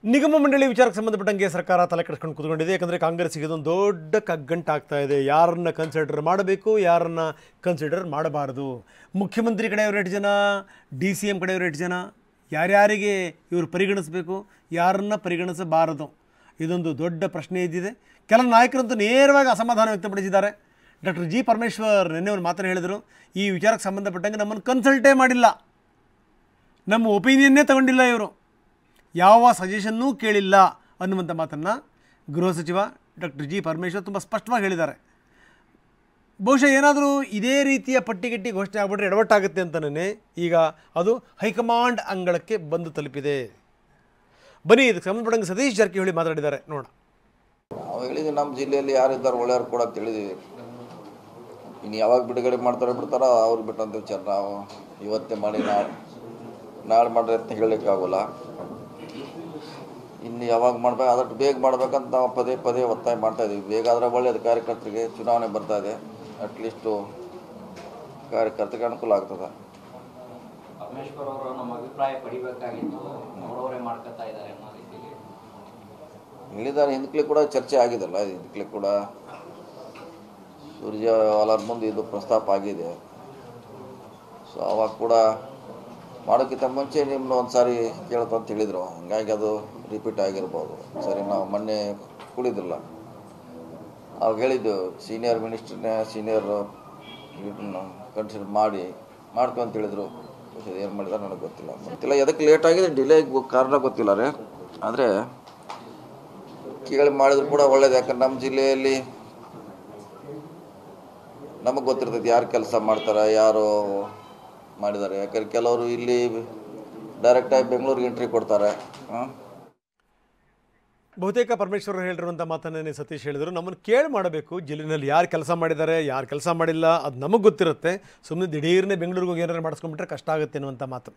ನಿಗಮ ಮಂಡಳಿ ವಿಚಾರಕ್ಕೆ ಸಂಬಂಧಪಟ್ಟಂಗೆ ಸರ್ಕಾರ ತಲೆ ಕೆಡಿಸ್ಕೊಂಡು ಕೂತ್ಕೊಂಡಿದೆ. ಯಾಕಂದರೆ ಕಾಂಗ್ರೆಸ್ಸಿಗೆ ಇದೊಂದು ದೊಡ್ಡ ಕಗ್ಗಂಟಾಗ್ತಾ ಇದೆ. ಯಾರನ್ನ ಕನ್ಸಿಡರ್ ಮಾಡಬೇಕು, ಯಾರನ್ನ ಕನ್ಸಿಡರ್ ಮಾಡಬಾರ್ದು. ಮುಖ್ಯಮಂತ್ರಿ ಕಡೆಯವರು 8 ಜನ, DCM ಕಡೆಯವರು 8 ಜನ, ಯಾರ್ಯಾರಿಗೆ ಇವರು ಪರಿಗಣಿಸಬೇಕು, ಯಾರನ್ನ ಪರಿಗಣಿಸಬಾರದು, ಇದೊಂದು ದೊಡ್ಡ ಪ್ರಶ್ನೆ ಇದ್ದಿದೆ. ಕೆಲ ನಾಯಕರಂತೂ ನೇರವಾಗಿ ಅಸಮಾಧಾನ ವ್ಯಕ್ತಪಡಿಸಿದ್ದಾರೆ. Doctor G. ಪರಮೇಶ್ವರ್ ನಿನ್ನೆ ಒಂದು ಮಾತನ್ನು ಹೇಳಿದರು, ಈ ವಿಚಾರಕ್ಕೆ ಸಂಬಂಧಪಟ್ಟಂಗೆ ನಮ್ಮನ್ನು ಕನ್ಸಲ್ಟೇ ಮಾಡಿಲ್ಲ, ನಮ್ಮ ಒಪಿನಿಯನ್ನೇ ತಗೊಂಡಿಲ್ಲ, ಇವರು ಯಾವ ಸಜೆಷನ್ನೂ ಕೇಳಿಲ್ಲ ಅನ್ನುವಂಥ ಮಾತನ್ನು ಗೃಹ ಸಚಿವ ಡಾಕ್ಟರ್ G. ಪರಮೇಶ್ವರ್ ತುಂಬ ಸ್ಪಷ್ಟವಾಗಿ ಹೇಳಿದ್ದಾರೆ. ಬಹುಶಃ ಏನಾದರೂ ಇದೇ ರೀತಿಯ ಪಟ್ಟಿಗಟ್ಟಿ ಘೋಷಣೆ ಆಗಿಬಿಟ್ರೆ ಎಡವಟ್ಟಾಗುತ್ತೆ ಅಂತಲೇ ಈಗ ಅದು ಹೈಕಮಾಂಡ್ ಅಂಗಳಕ್ಕೆ ಬಂದು ತಲುಪಿದೆ. ಬನ್ನಿ, ಇದಕ್ಕೆ ಸಂಬಂಧಪಟ್ಟಂಗೆ ಸತೀಶ್ ಜಾರಕಿಹೊಳಿ ಮಾತಾಡಿದ್ದಾರೆ, ನೋಡೋಣ. ನಾವು ಹೇಳಿದ್ವಿ ನಮ್ಮ ಜಿಲ್ಲೆಯಲ್ಲಿ ಯಾರಿದ್ದಾರೆ ಒಳ್ಳೆಯವ್ರು ಕೂಡ ತಿಳಿದೀವಿ. ಇನ್ನು ಯಾವಾಗ ಬಿಡುಗಡೆ ಮಾಡ್ತಾರೆ ಬಿಡ್ತಾರೋ ಅವ್ರು ಬಿಟ್ಟಂತ ವಿಚಾರ. ನಾವು ಇವತ್ತೇ ಮಾಡಿ ನಾಳೆ ಮಾಡ್ರಿ ಅಂತ ಹೇಳಲಿಕ್ಕಾಗೋಲ್ಲ. ಇನ್ನು ಯಾವಾಗ ಮಾಡ್ಬೇಕು ಅದಷ್ಟು ಬೇಗ ಮಾಡ್ಬೇಕಂತ ನಾವು ಪದೇ ಪದೇ ಒತ್ತಾಯ ಮಾಡ್ತಾಯಿದ್ದೀವಿ. ಬೇಗ ಆದರೆ ಒಳ್ಳೆಯದು, ಕಾರ್ಯಕರ್ತರಿಗೆ ಚುನಾವಣೆ ಬರ್ತಾ ಇದೆ, ಅಟ್ಲೀಸ್ಟು ಕಾರ್ಯಕರ್ತರಿಗೆ ಅನುಕೂಲ ಆಗ್ತದೆ. ಪರಮೇಶ್ವರ್ ಅವರು ನಮ್ಮ ಅಭಿಪ್ರಾಯ ಪಡಿಬೇಕಾಗಿತ್ತು, ನೋಡೋರೆ ಮಾಡ್ಕೊತಾ ಇದ್ದಾರೆ ಅನ್ನೋ ರೀತಿಯಲ್ಲಿ ಹೇಳಿದ್ದಾರೆ. ಹಿಂದಕ್ಲೆ ಕೂಡ ಚರ್ಚೆ ಆಗಿದೆಲ್ಲ, ಹಿಂದಕ್ಲೆ ಕೂಡ ಸುರ್ಜೇವಾಲರ ಮುಂದೆ ಇದು ಪ್ರಸ್ತಾಪ ಆಗಿದೆ. ಸೊ ಅವಾಗ ಕೂಡ ಮಾಡೋಕ್ಕಿಂತ ಮುಂಚೆ ನಿಮ್ಮನ್ನು ಒಂದು ಸಾರಿ ಕೇಳ್ತಂತ ಹೇಳಿದರು, ಹಂಗಾಗಿ ಅದು ರಿಪೀಟ್ ಆಗಿರ್ಬೋದು. ಸರಿ, ನಾವು ಮೊನ್ನೆ ಕುಳಿದಿಲ್ಲ, ಅವಾಗ ಹೇಳಿದ್ದು ಸೀನಿಯರ್ ಮಿನಿಸ್ಟ್ರನ್ನೇ ಸೀನಿಯರ್ ಕನ್ಸಿಡರ್ ಮಾಡ್ತೀವಿ ಅಂತ ಹೇಳಿದರು. ಏನು ಮಾಡಿದಾರೆ ನನಗೆ ಗೊತ್ತಿಲ್ಲ. ಎದಕ್ಕೆ ಲೇಟ್ ಆಗಿದೆ, ಡಿಲೇ ಕಾರಣ ಗೊತ್ತಿಲ್ಲ ರೀ. ಆದರೆ ಕೇಳಿ ಮಾಡಿದ್ರು ಕೂಡ ಒಳ್ಳೇದು. ಯಾಕಂದ್ರೆ ನಮ್ಮ ಜಿಲ್ಲೆಯಲ್ಲಿ ನಮಗೆ ಗೊತ್ತಿರ್ತೈತಿ ಯಾರು ಕೆಲಸ ಮಾಡ್ತಾರೆ, ಯಾರು ಮಾಡಿದ್ದಾರೆ. ಯಾಕಂದ್ರೆ ಕೆಲವರು ಇಲ್ಲಿ ಡೈರೆಕ್ಟಾಗಿ ಬೆಂಗಳೂರಿಗೆ ಎಂಟ್ರಿ ಕೊಡ್ತಾರೆ. ಬಹುತೇಕ ಪರಮೇಶ್ವರ್ ಹೇಳಿರುವಂಥ ಮಾತನ್ನೇ ಸತೀಶ್ ಹೇಳಿದರು. ನಮ್ಮನ್ನು ಕೇಳಿ ಮಾಡಬೇಕು, ಜಿಲ್ಲೆಯಲ್ಲಿ ಯಾರು ಕೆಲಸ ಮಾಡಿದ್ದಾರೆ, ಯಾರು ಕೆಲಸ ಮಾಡಿಲ್ಲ, ಅದು ನಮಗೆ ಗೊತ್ತಿರುತ್ತೆ. ಸುಮ್ಮನೆ ದಿಢೀರ್ನೇ ಬೆಂಗಳೂರಿಗೆ ಹೋಗಿ ಏನಾರು ಮಾಡಿಸ್ಕೊಂಡ್ಬಿಟ್ರೆ ಕಷ್ಟ ಆಗುತ್ತೆ ಅನ್ನುವಂಥ ಮಾತು.